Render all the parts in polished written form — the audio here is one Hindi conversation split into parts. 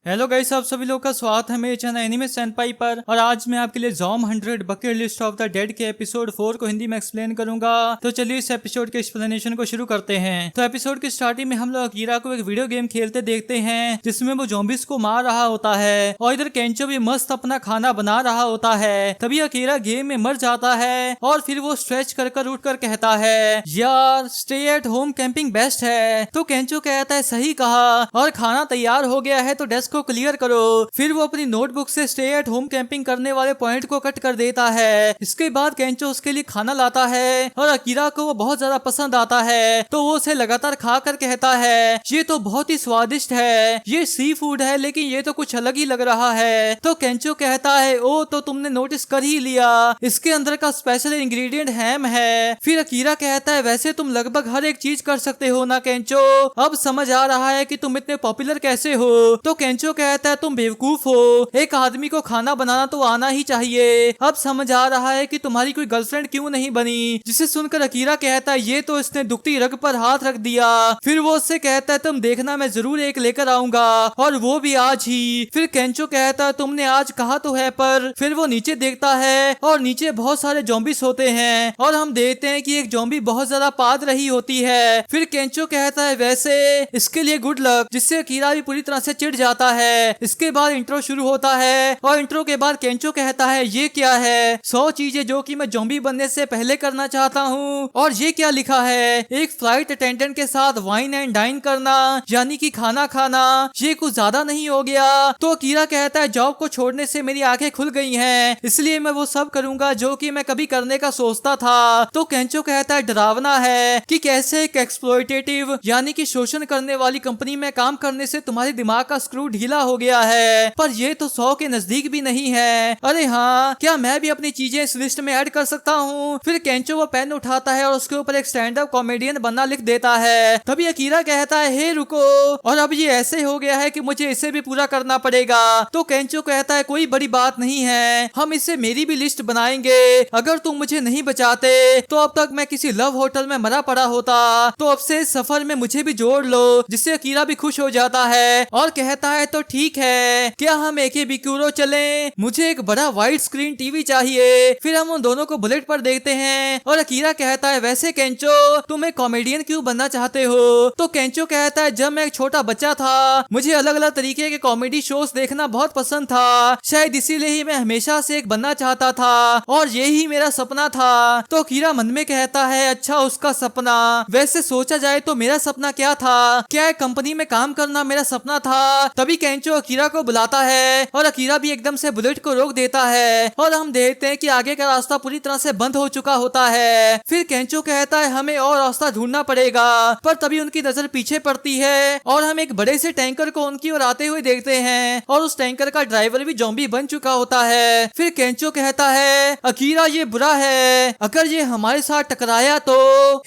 हेलो गाइस, आप सभी लोग का स्वागत है मेरे चैनल एनिमे सेनपाई पर। और आज मैं आपके लिए ज़ॉम 100 bucket list of the dead के एपिसोड 4 को हिंदी में एक्सप्लेन करूंगा। तो चलिए इस एपिसोड के एक्सप्लेनेशन को शुरू करते हैं। तो एपिसोड की स्टार्टिंग में हम लोग अकीरा को एक वीडियो गेम खेलते देखते हैं जिसमें वो ज़ॉम्बीज को मार रहा होता है और इधर केंचो भी मस्त अपना खाना बना रहा होता है। तभी अकीरा गेम में मर जाता है और फिर वो स्ट्रेच कर उठकर कहता है, यार stay at home camping best है। तो केंचो कहता है, सही कहा, और खाना तैयार हो गया है तो डेस्क को क्लियर करो। फिर वो अपनी नोटबुक से स्टे एट होम कैंपिंग करने वाले पॉइंट को कट कर देता है। इसके बाद केंचो उसके लिए खाना लाता है और अकीरा को वो बहुत ज्यादा पसंद आता है तो वो उसे लगातार खा कर कहता है, ये तो बहुत ही स्वादिष्ट है, ये सी फूड है लेकिन ये तो कुछ अलग ही लग रहा है। तो केंचो कहता है, ओ तो तुमने नोटिस कर ही लिया, इसके अंदर का स्पेशल इंग्रेडिएंट हैम है। फिर अकीरा कहता है, वैसे तुम लगभग हर एक चीज कर सकते हो ना केंचो, अब समझ आ रहा है कि तुम इतने पॉपुलर कैसे हो। तो केंचो कहता है, तुम बेवकूफ हो, एक आदमी को खाना बनाना तो आना ही चाहिए, अब समझ आ रहा है कि तुम्हारी कोई गर्लफ्रेंड क्यों नहीं बनी। जिसे सुनकर अकीरा कहता है, ये तो इसने दुखती रग पर हाथ रख दिया। फिर वो उससे कहता है, तुम देखना मैं जरूर एक लेकर आऊंगा और वो भी आज ही। फिर केंचो कहता है, तुमने आज कहा तो है पर। फिर वो नीचे देखता है और नीचे बहुत सारे ज़ॉम्बीज होते हैं और हम देखते हैं कि एक ज़ॉम्बी बहुत ज्यादा पाद रही होती है। फिर केंचो कहता है, वैसे इसके लिए गुड लक, जिससे अकीरा भी पूरी तरह से चिढ़ जाता है। इसके बाद इंट्रो शुरू होता है और इंट्रो के बाद केंचो कहता है, ये क्या है, 100 चीजें जो कि मैं ज़ॉम्बी बनने से पहले करना चाहता हूँ। और ये क्या लिखा है, एक फ्लाइट अटेंडेंट के साथ वाइन एंड डाइन करना, यानी कि खाना खाना, ये कुछ ज्यादा नहीं हो गया। तो अकीरा कहता है, जॉब को छोड़ने से मेरी आंखें खुल गई हैं, इसलिए मैं वो सब करूंगा जो कि मैं कभी करने का सोचता था। तो केंचो कहता है, डरावना है कि कैसे एक एक्सप्लॉयटेटिव यानी कि शोषण करने वाली कंपनी में काम करने से तुम्हारे दिमाग का स्क्रू ढीला हो गया है, पर ये तो 100 के नजदीक भी नहीं है। अरे हाँ, क्या मैं भी अपनी चीजें इस लिस्ट में ऐड कर सकता हूँ। फिर केंचो वो पेन उठाता है और उसके ऊपर एक स्टैंड अप कॉमेडियन बनना लिख देता है। तभी अकीरा कहता है, हे रुको, और अब ये ऐसे हो गया है कि मुझे इसे भी पूरा करना पड़ेगा। तो केंचो कहता है, कोई बड़ी बात नहीं है, हम इससे मेरी भी लिस्ट बनाएंगे, अगर तुम मुझे नहीं बचाते तो अब तक मैं किसी लव होटल में मरा पड़ा होता, तो अब से इस सफर में मुझे भी जोड़ लो। जिससे अकीरा भी खुश हो जाता है और कहता है, तो ठीक है, क्या हम एक ही बिक्यूरो चलें, मुझे एक बड़ा वाइड स्क्रीन टीवी चाहिए। फिर हम उन दोनों को बुलेट पर देखते हैं और अकीरा कहता है, वैसे केंचो तुम एक कॉमेडियन क्यों बनना चाहते हो। तो केंचो कहता है, जब मैं एक छोटा बच्चा था मुझे अलग अलग तरीके के कॉमेडी शोज देखना बहुत पसंद था, शायद इसीलिए ही मैं हमेशा से एक बनना चाहता था और यही मेरा सपना था। तो अकीरा मन में कहता है, अच्छा उसका सपना, वैसे सोचा जाए तो मेरा सपना क्या था, क्या एक कंपनी में काम करना मेरा सपना था। तभी केंचो अकीरा को बुलाता है और अकीरा भी एकदम से बुलेट को रोक देता है और हम देखते हैं कि आगे का रास्ता पूरी तरह से बंद हो चुका होता है। फिर केंचो कहता है, हमें और रास्ता ढूंढना पड़ेगा, पर तभी उनकी नजर पीछे पड़ती है और हम एक बड़े से टैंकर को उनकी ओर आते हुए देखते हैं और उस टैंकर का ड्राइवर भी ज़ॉम्बी बन चुका होता है। फिर केंचो कहता है, अकीरा ये बुरा है, अगर ये हमारे साथ टकराया तो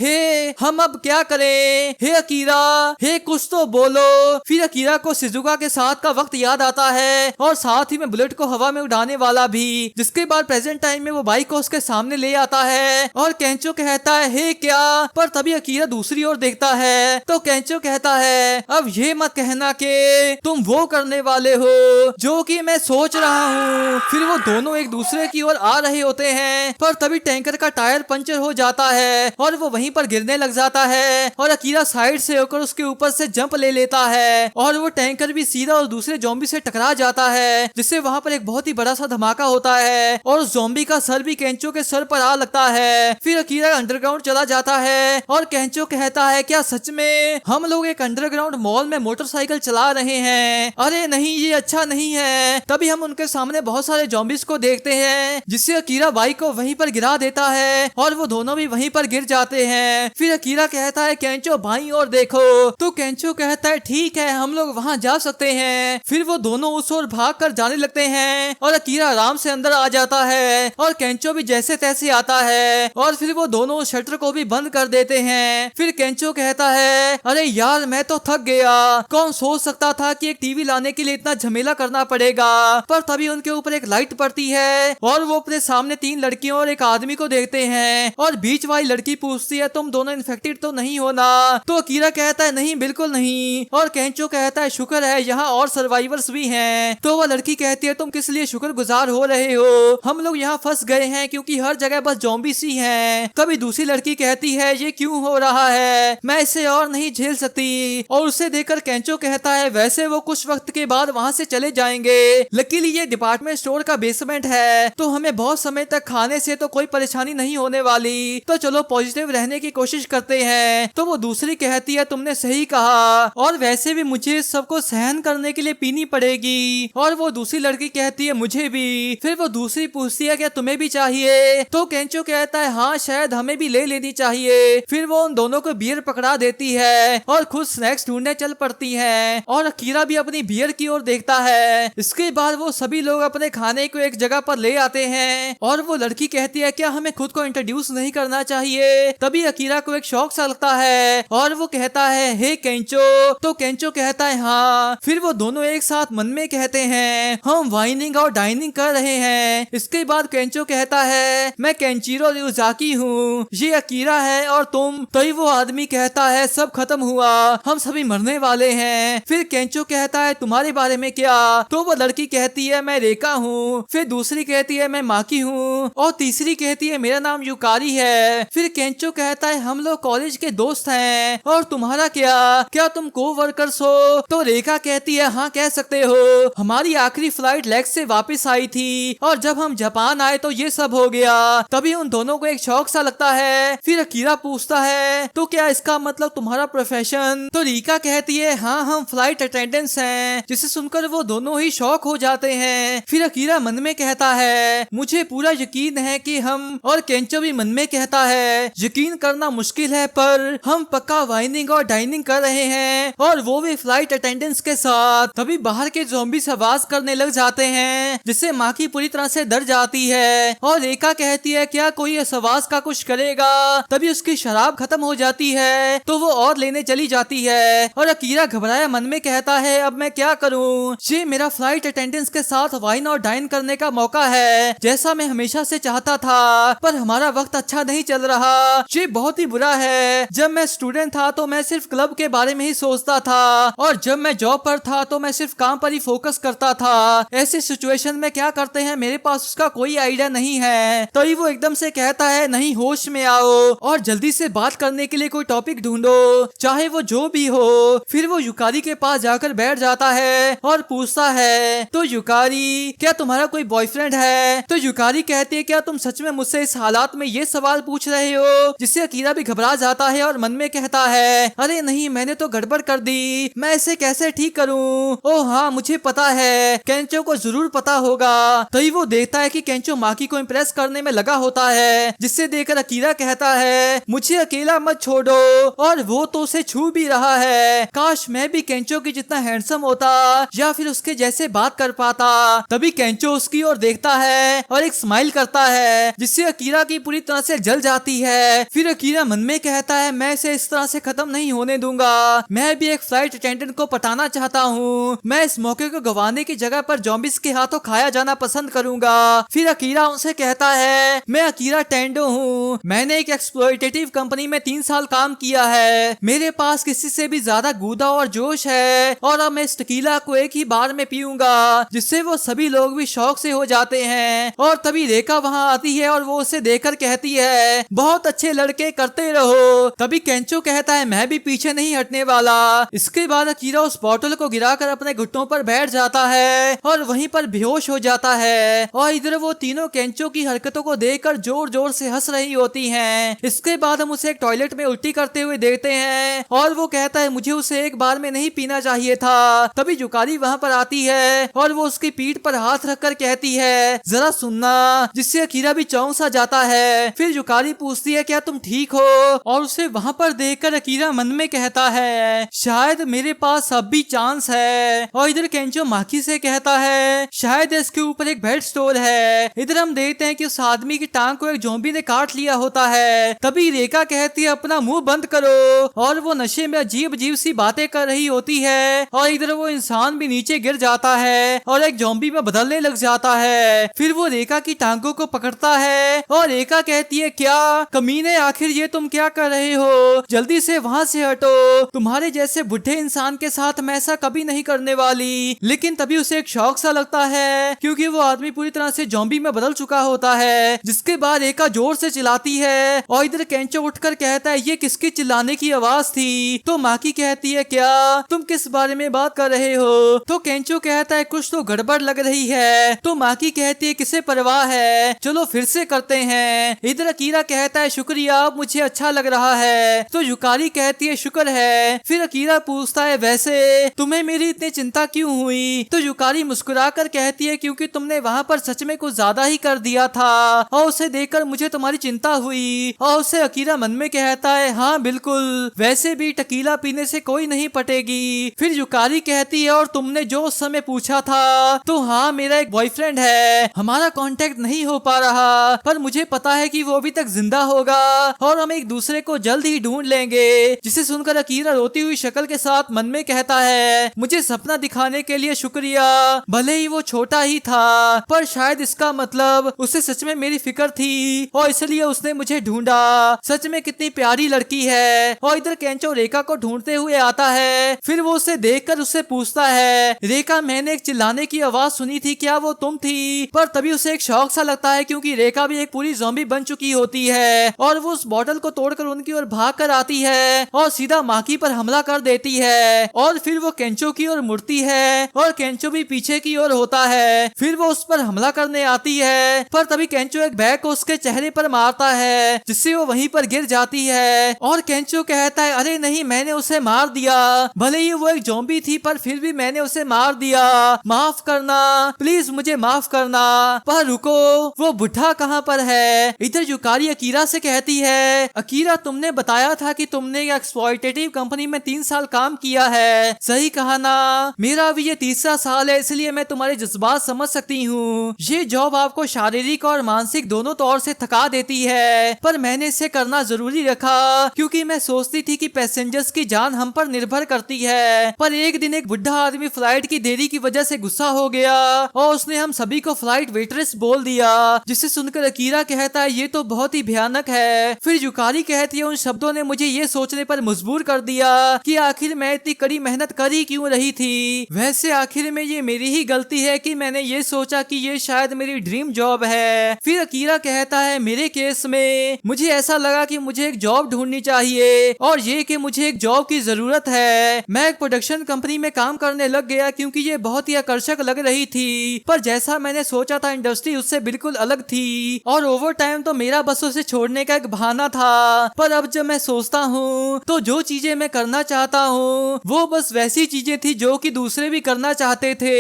हे हम अब क्या करें, हे अकीरा, हे कुछ तो बोलो। फिर अकीरा को शिजुका के साथ का वक्त याद आता है और साथ ही में बुलेट को हवा में उड़ाने वाला भी। जिसके बाद प्रेजेंट टाइम में वो बाइक को उसके सामने ले आता है और केंचो कहता है, हे क्या, पर तभी अकीरा दूसरी ओर देखता है तो केंचो कहता है, अब ये मत कहना कि तुम वो करने वाले हो जो कि मैं सोच रहा हूँ। फिर वो दोनों एक दूसरे की ओर आ रहे होते हैं पर तभी टैंकर का टायर पंचर हो जाता है और वो वहीं पर गिरने लग जाता है और अकीरा साइड से होकर उसके ऊपर से जंप ले लेता है और वो टैंकर भी सीधा उस दूसरे ज़ॉम्बी से टकरा जाता है, जिससे वहां पर एक बहुत ही बड़ा सा धमाका होता है और उस ज़ॉम्बी का सर भी केंचो के सर पर आ लगता है। फिर अकीरा अंडरग्राउंड चला जाता है और केंचो कहता है, क्या सच में हम लोग एक अंडरग्राउंड मॉल में मोटरसाइकिल चला रहे हैं, अरे नहीं ये अच्छा नहीं है। तभी हम उनके सामने बहुत सारे ज़ॉम्बीज को देखते हैं, जिससे अकीरा बाइक को वहीं पर गिरा देता है और वो दोनों भी वहीं पर गिर जाते हैं। फिर अकीरा कहता है, केंचो बाईं ओर देखो। तो केंचो कहता है, ठीक है हम लोग वहां जा सकते हैं। फिर वो दोनों उस ओर भाग कर जाने लगते हैं और अकीरा आराम से अंदर आ जाता है और केंचो भी जैसे तैसे आता है और फिर वो दोनों शटर को भी बंद कर देते हैं। फिर केंचो कहता है, अरे यार मैं तो थक गया, कौन सोच सकता था कि एक टीवी लाने के लिए इतना झमेला करना पड़ेगा। पर तभी उनके ऊपर एक लाइट पड़ती है और वो अपने सामने 3 लड़कियों और एक आदमी को देखते हैं और बीच वाली लड़की पूछती है, तुम दोनों इन्फेक्टेड तो नहीं हो ना। तो अकीरा कहता है, नहीं बिल्कुल नहीं। और केंचो कहता है, शुक्र है यहाँ और सर्वाइवर्स भी हैं। तो वह लड़की कहती है तुम किस लिए शुक्रगुजार हो रहे हो, हम लोग यहाँ फंस गए हैं क्योंकि हर जगह बस ज़ॉम्बी सी हैं। तभी दूसरी लड़की कहती है ये क्यों हो रहा है, मैं इसे और नहीं झेल सकती। और उसे देखकर केंचो कहता है वैसे वो कुछ वक्त के बाद वहाँ से चले जाएंगे, लकीली ये डिपार्टमेंट स्टोर का बेसमेंट है तो हमें बहुत समय तक खाने से तो कोई परेशानी नहीं होने वाली, तो चलो पॉजिटिव रहने की कोशिश करते हैं। तो वो दूसरी कहती है तुमने सही कहा, और वैसे भी मुझे सबको सहन करने के लिए पीनी पड़ेगी। और वो दूसरी लड़की कहती है मुझे भी। फिर वो दूसरी पूछती है क्या तुम्हें भी चाहिए, तो केंचो कहता है हाँ शायद हमें भी ले लेनी चाहिए। फिर वो उन दोनों को बियर पकड़ा देती है और खुद स्नैक्स ढूंढने चल पड़ती है, और अकीरा भी अपनी बियर की ओर देखता है। इसके बाद वो सभी लोग अपने खाने को एक जगह पर ले आते हैं, और वो लड़की कहती है क्या हमें खुद को इंट्रोड्यूस नहीं करना चाहिए। तभी अकीरा को एक शौक सा लगता है और वो कहता है हे केंचो, तो केंचो कहता है हाँ। फिर वो दोनों एक साथ मन में कहते हैं हम वाइनिंग और डाइनिंग कर रहे हैं। इसके बाद केंचो कहता है मैं केंचिरो रियोजाकी हूँ, ये अकीरा है और तुम। तो वो आदमी कहता है सब खत्म हुआ, हम सभी मरने वाले हैं। फिर केंचो कहता है तुम्हारे बारे में क्या, तो वो लड़की कहती है मैं रेका हूँ। फिर दूसरी कहती है मैं माकी हूँ, और तीसरी कहती है मेरा नाम युकारी है। फिर केंचो कहता है हम लोग कॉलेज के दोस्त हैं, और तुम्हारा क्या तुम को वर्कर्स हो। तो रेका कहती है हाँ कह सकते हो, हमारी आखिरी फ्लाइट लेग्स से वापस आई थी और जब हम जापान आए तो ये सब हो गया। तभी उन दोनों को एक शौक सा लगता है। फिर अकीरा पूछता है तो क्या इसका मतलब तुम्हारा प्रोफेशन, तो रीका कहती है हाँ हम फ्लाइट अटेंडेंट्स हैं, जिसे सुनकर वो दोनों ही शौक हो जाते हैं। फिर अकीरा मन में कहता है मुझे पूरा यकीन है कि हम, और केंचो भी मन में कहता है यकीन करना मुश्किल है पर हम पक्का वाइनिंग और डाइनिंग कर रहे हैं, और वो भी फ्लाइट अटेंडेंट्स के साथ। तभी बाहर के ज़ॉम्बीज़ आवाज करने लग जाते हैं, जिससे माकी पूरी तरह से डर जाती है, और रेखा कहती है क्या कोई इस आवाज का कुछ करेगा। तभी उसकी शराब खत्म हो जाती है तो वो और लेने चली जाती है, और अकीरा घबराया मन में कहता है अब मैं क्या करूं, ये मेरा फ्लाइट अटेंडेंट्स के साथ वाइन और डाइन करने का मौका है जैसा मैं हमेशा से चाहता था, पर हमारा वक्त अच्छा नहीं चल रहा, ये बहुत ही बुरा है। जब मैं स्टूडेंट था तो मैं सिर्फ क्लब के बारे में ही सोचता था, और जब मैं जॉब पर था तो मैं सिर्फ काम पर ही फोकस करता था। ऐसे सिचुएशन में क्या करते हैं मेरे पास उसका कोई आइडिया नहीं है। तो वो एकदम से कहता है नहीं होश में आओ और जल्दी से बात करने के लिए कोई टॉपिक ढूंढो, चाहे वो जो भी हो। फिर वो युकारी के पास जाकर बैठ जाता है और पूछता है तो युकारी क्या तुम्हारा कोई बॉयफ्रेंड है। तो युकारी कहती है क्या तुम सच में मुझसे इस हालात में ये सवाल पूछ रहे हो, जिससे अकीरा भी घबरा जाता है और मन में कहता है अरे नहीं मैंने तो गड़बड़ कर दी, मैं इसे कैसे ठीक करूं। ओह हाँ मुझे पता है, केंचो को जरूर पता होगा। तभी वो देखता है कि केंचो माकी को इम्प्रेस करने में लगा होता है, जिससे देखकर अकीरा कहता है मुझे अकेला मत छोड़ो, और वो तो उसे छू भी रहा है। काश मैं भी केंचो की जितना हैंडसम होता या फिर उसके जैसे बात कर पाता। तभी केंचो उसकी ओर देखता है और एक स्माइल करता है, जिससे अकीरा की पूरी तरह से जल जाती है। फिर अकीरा मन में कहता है मैं इसे इस तरह से खत्म नहीं होने दूंगा, मैं भी एक फ्लाइट अटेंडेंट को पटाना चाहता हूँ, मैं इस मौके को गंवाने की जगह पर ज़ॉम्बीज़ के हाथों खाया जाना पसंद करूंगा। फिर अकीरा उनसे कहता है मैं अकीरा टेंडो हूँ, मैंने एक एक्सप्लॉयटेटिव कंपनी में 3 साल काम किया है, मेरे पास किसी से भी ज्यादा गूदा और जोश है, और अब मैं इस टकीला को एक ही बार में पीऊंगा, जिससे वो सभी लोग भी शौक से हो जाते हैं। और तभी रेखा वहाँ आती है और वो उसे देखकर कहती है बहुत अच्छे लड़के, करते रहो। तभी केंचो कहता है मैं भी पीछे नहीं हटने वाला। इसके बाद अकीरा उस बॉटल को गिराकर अपने घुटनों पर बैठ जाता है और वहीं पर बेहोश हो जाता है, और इधर वो तीनों केंचो की हरकतों को देखकर जोर जोर से हंस रही होती हैं। इसके बाद हम उसे एक टॉयलेट में उल्टी करते हुए देखते हैं, और वो कहता है मुझे उसे एक बार में नहीं पीना चाहिए था। तभी युकारी वहाँ पर आती है और वो उसकी पीठ पर हाथ रखकर कहती है जरा सुनना, जिससे अकीरा भी चौंक सा जाता है। फिर युकारी पूछती है क्या तुम ठीक हो, और उसे वहाँ पर देखकर अकीरा मन में कहता है शायद मेरे पास अब भी चांस है। और इधर केंचो माकी से कहता है शायद इसके ऊपर एक बेड स्टोर है। इधर हम देखते हैं कि उस आदमी की टांग को एक ज़ॉम्बी ने काट लिया होता है। तभी रेखा कहती है अपना मुंह बंद करो, और वो नशे में अजीब अजीब सी बातें कर रही होती है, और इधर वो इंसान भी नीचे गिर जाता है और एक ज़ॉम्बी में बदलने लग जाता है। फिर वो रेखा की टांगों को पकड़ता है और रेखा कहती है क्या कमीने, आखिर ये तुम क्या कर रहे हो, जल्दी से वहाँ से हटो, तुम्हारे जैसे बुढ़े इंसान के साथ मैं ऐसा कभी कभी नहीं करने वाली। लेकिन तभी उसे एक शौक सा लगता है क्योंकि वो आदमी पूरी तरह से ज़ॉम्बी में बदल चुका होता है। जिसके बाद रेका जोर से चिल्लाती है और इधर केंचो उठकर कहता है ये किसके चिल्लाने की आवाज थी। तो माकी कहती है क्या तुम किस बारे में बात कर रहे हो। तो केंचो कहता है कुछ तो गड़बड़ लग रही है। तो माकी कहती है किसे परवाह है, चलो फिर से करते हैं। इधर अकीरा कहता है शुक्रिया, अब मुझे अच्छा लग रहा है। तो युकारी कहती है शुक्र है। फिर अकीरा पूछता है वैसे तुम्हें मेरी इतनी चिंता क्यों हुई। तो युकारी मुस्कुराकर कहती है क्योंकि तुमने वहाँ पर सच में कुछ ज्यादा ही कर दिया था और उसे देखकर मुझे तुम्हारी चिंता हुई। और उसे अकीरा मन में कहता है हाँ बिल्कुल, वैसे भी टकीला पीने से कोई नहीं पटेगी। फिर युकारी कहती है और तुमने जो उस समय पूछा था, तो हाँ मेरा एक बॉयफ्रेंड है, हमारा कांटेक्ट नहीं हो पा रहा पर मुझे पता है कि वो अभी तक जिंदा होगा और हम एक दूसरे को जल्द ही ढूंढ लेंगे। जिसे सुनकर अकीरा रोती हुई शक्ल के साथ मन में कहता है मुझे सपना दिखाने के लिए शुक्रिया, भले ही वो छोटा ही था पर शायद इसका मतलब उसे सच में मेरी फिक्र थी और इसलिए उसने मुझे ढूंढा। सच में कितनी प्यारी लड़की है। और इधर केंचो रेका को ढूंढते हुए आता है। फिर वो उसे देखकर उससे पूछता है रेका मैंने एक चिल्लाने की आवाज सुनी थी, क्या वो तुम थी। पर तभी उसे एक शौक सा लगता है क्योंकि रेका भी एक पूरी ज़ॉम्बी बन चुकी होती है और वो उस बोतल को तोड़कर उनकी ओर भाग कर आती है और सीधा माकी पर हमला कर देती है। और फिर वो केंचो की ओर मुड़ती है और केंचो भी पीछे की ओर होता है। फिर वो उस पर हमला करने आती है पर तभी केंचो एक बैग को उसके चेहरे पर मारता है जिससे वो वहीं पर गिर जाती है। और केंचो कहता है अरे नहीं मैंने उसे मार दिया, भले ही वो एक ज़ॉम्बी थी पर फिर भी मैंने उसे मार दिया, माफ करना प्लीज मुझे माफ करना। पर रुको वो बुढ़ा कहाँ पर है। इधर युकारी अकीरा से कहती है अकीरा तुमने बताया था कि तुमने एक्सप्लॉयटेटिव कंपनी में 3 साल काम किया है, सही कहा ना। मेरा अभी ये तीसरा साल है इसलिए मैं तुम्हारे जज्बात समझ सकती हूँ। ये जॉब आपको शारीरिक और मानसिक दोनों तौर से थका देती है पर मैंने इसे करना जरूरी रखा क्योंकि मैं सोचती थी कि पैसेंजर्स की जान हम पर निर्भर करती है। पर एक दिन एक बुढ़ा आदमी फ्लाइट की देरी की वजह से गुस्सा हो गया और उसने हम सभी को फ्लाइट वेटरेस बोल दिया। जिसे सुनकर अकीरा कहता है ये तो बहुत ही भयानक है। फिर युकारी कहती है उन शब्दों ने मुझे ये सोचने पर मजबूर कर दिया कि आखिर मैं इतनी कड़ी मेहनत कर ही क्यों रही थी। वैसे आखिर में ये मेरी ही गलती है कि मैंने ये सोचा कि ये शायद मेरी ड्रीम जॉब है। फिर अकीरा कहता है मेरे केस में मुझे ऐसा लगा कि मुझे एक जॉब ढूंढनी चाहिए और ये कि मुझे एक जॉब की जरूरत है। मैं एक प्रोडक्शन कंपनी में काम करने लग गया क्योंकि ये बहुत ही आकर्षक लग रही थी पर जैसा मैंने सोचा था इंडस्ट्री उससे बिल्कुल अलग थी और ओवर टाइम तो मेरा बस उसे छोड़ने का एक बहाना था। पर अब जब मैं सोचता हूँ तो जो चीजें मैं करना चाहता हूँ वो बस वैसी चीजें थी जो कि दूसरे भी करना चाहते थे।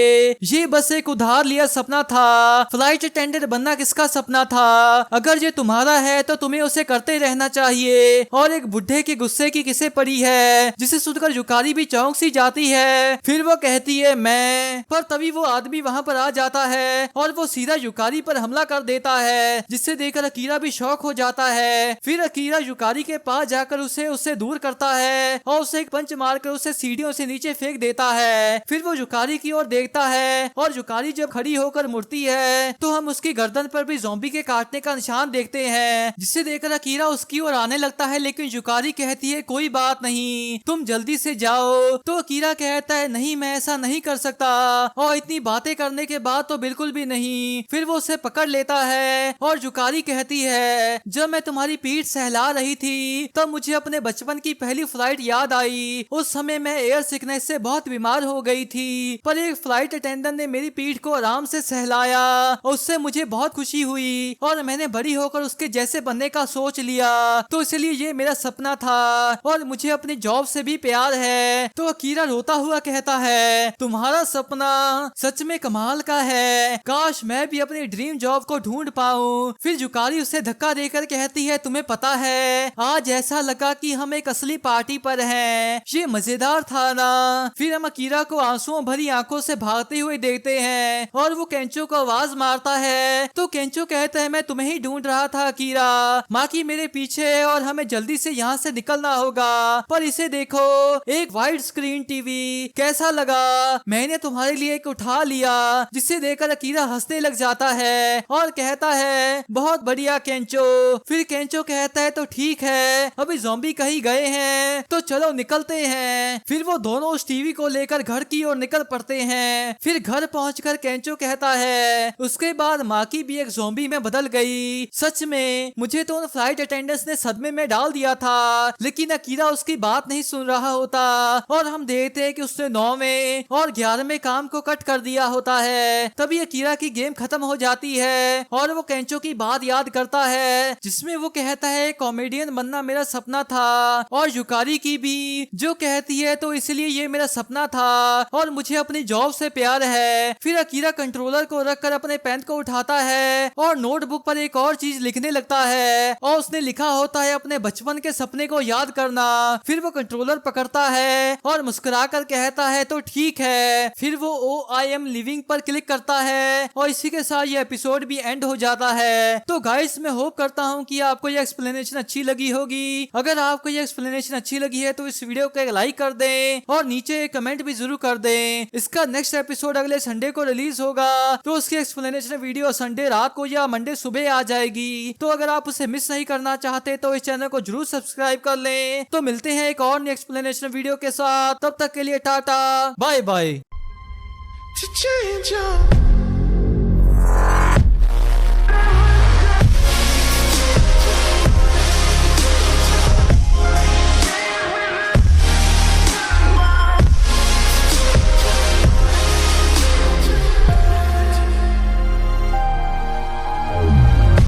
ये बस एक उधार लिया सपना था। फ्लाइट अटेंडेंट बनना किसका सपना था। अगर ये तुम्हारा है तो तुम्हें उसे करते रहना चाहिए। और एक बुढ़े के गुस्से की किसे पड़ी है। जिसे सुनकर युकारी भी चौंक सी जाती है। फिर वो कहती है मैं। पर तभी वो आदमी वहाँ पर आ जाता है और वो सीधा युकारी पर हमला कर देता है जिससे देखकर अकीरा भी शौक हो जाता है। फिर अकीरा युकारी के पास जाकर उससे दूर करता है और उसे एक पंच मारकर उसे सीढ़ियों से नीचे फेंक देता है। फिर वो युकारी की ओर देखता है और युकारी जब खड़ी होकर मुड़ती है तो हम उसकी गर्दन पर भी ज़ॉम्बी के काटने का निशान देखते हैं जिसे देखकर अकीरा उसकी ओर आने लगता है लेकिन युकारी कहती है कोई बात नहीं तुम जल्दी से जाओ। तो अकीरा कहता है नहीं मैं ऐसा नहीं कर सकता और इतनी बातें करने के बाद तो बिल्कुल भी नहीं। फिर वो उसे पकड़ लेता है और युकारी कहती है जब मैं तुम्हारी पीठ सहला रही थी तब मुझे अपने बचपन की पहली फ्लाइट याद आई। उस समय मैं एयर सिकनेस से बहुत बीमार हो गई थी पर एक फ्लाइट अटेंडेंट ने मेरी पीठ को आराम से सहलाया और उससे मुझे बहुत खुशी हुई और मैंने बड़ी होकर उसके जैसे बनने का सोच लिया। तो इसलिए ये मेरा सपना था और मुझे अपनी जॉब से भी प्यार है। तो अकीरा रोता हुआ कहता है तुम्हारा सपना सच में कमाल का है, काश मैं भी अपनी ड्रीम जॉब को ढूंढ पाऊं। फिर युकारी उसे धक्का देकर कहती है तुम्हें पता है आज ऐसा लगा कि हम एक असली पार्टी पर हैं, ये मजेदार था ना। फिर हम अकीरा को आंसुओं भरी आंखों से भागते हुए देखते हैं और वो केंचो को आवाज मारता है। तो केंचो कहता है मैं तुम्हें ही ढूंढ रहा था अकीरा, माकी मेरे पीछे है और हमें जल्दी से यहाँ से निकलना होगा। पर इसे देखो एक वाइड स्क्रीन टीवी, कैसा लगा, मैंने तुम्हारे लिए एक उठा लिया। जिसे देखकर अकीरा हंसने लग जाता है और कहता है बहुत बढ़िया केंचो। फिर केंचो कहता है तो ठीक है अभी ज़ॉम्बी कहीं गए हैं तो चलो निकलते हैं। फिर वो दोनों उस टीवी बीवी को लेकर घर की ओर निकल पड़ते हैं। फिर घर पहुंचकर केंचो कहता है उसके बाद माकी भी एक ज़ॉम्बी में बदल गई। सच में मुझे तो उन फ्लाइट अटेंडेंट्स ने सदमे में डाल दिया था, लेकिन अकीरा उसकी बात नहीं सुन रहा होता और हम देखते हैं कि उसने 9वें और 11वें काम को कट कर दिया होता है। तभी अकीरा की गेम खत्म हो जाती है और वो केंचो की बात याद करता है जिसमें वो कहता है कॉमेडियन बनना मेरा सपना था, और युकारी की भी जो कहती है तो इसलिए ये मेरा सपना था और मुझे अपनी जॉब से प्यार है। फिर अकीरा कंट्रोलर को रखकर अपने पेन को उठाता है और नोटबुक पर एक और चीज लिखने लगता है और उसने लिखा होता है अपने बचपन के सपने को याद करना। फिर वो कंट्रोलर पकड़ता है और मुस्कुराकर कहता है तो ठीक है। फिर वो आई एम लिविंग पर क्लिक करता है और इसी के साथ ये एपिसोड भी एंड हो जाता है। तो गाइस मैं होप करता हूँ कि आपको ये एक्सप्लेनेशन अच्छी लगी होगी। अगर आपको ये एक्सप्लेनेशन अच्छी लगी है तो इस वीडियो को एक लाइक कर दें और नीचे कमेंट भी जरूर कर दें। इसका नेक्स्ट एपिसोड अगले संडे को रिलीज होगा, तो उसकी एक्सप्लेनेशन वीडियो संडे रात को या मंडे सुबह आ जाएगी। तो अगर आप उसे मिस नहीं करना चाहते तो इस चैनल को जरूर सब्सक्राइब कर लें। तो मिलते हैं एक और नई एक्सप्लेनेशन वीडियो के साथ, तब तक के लिए टाटा बाय बाय।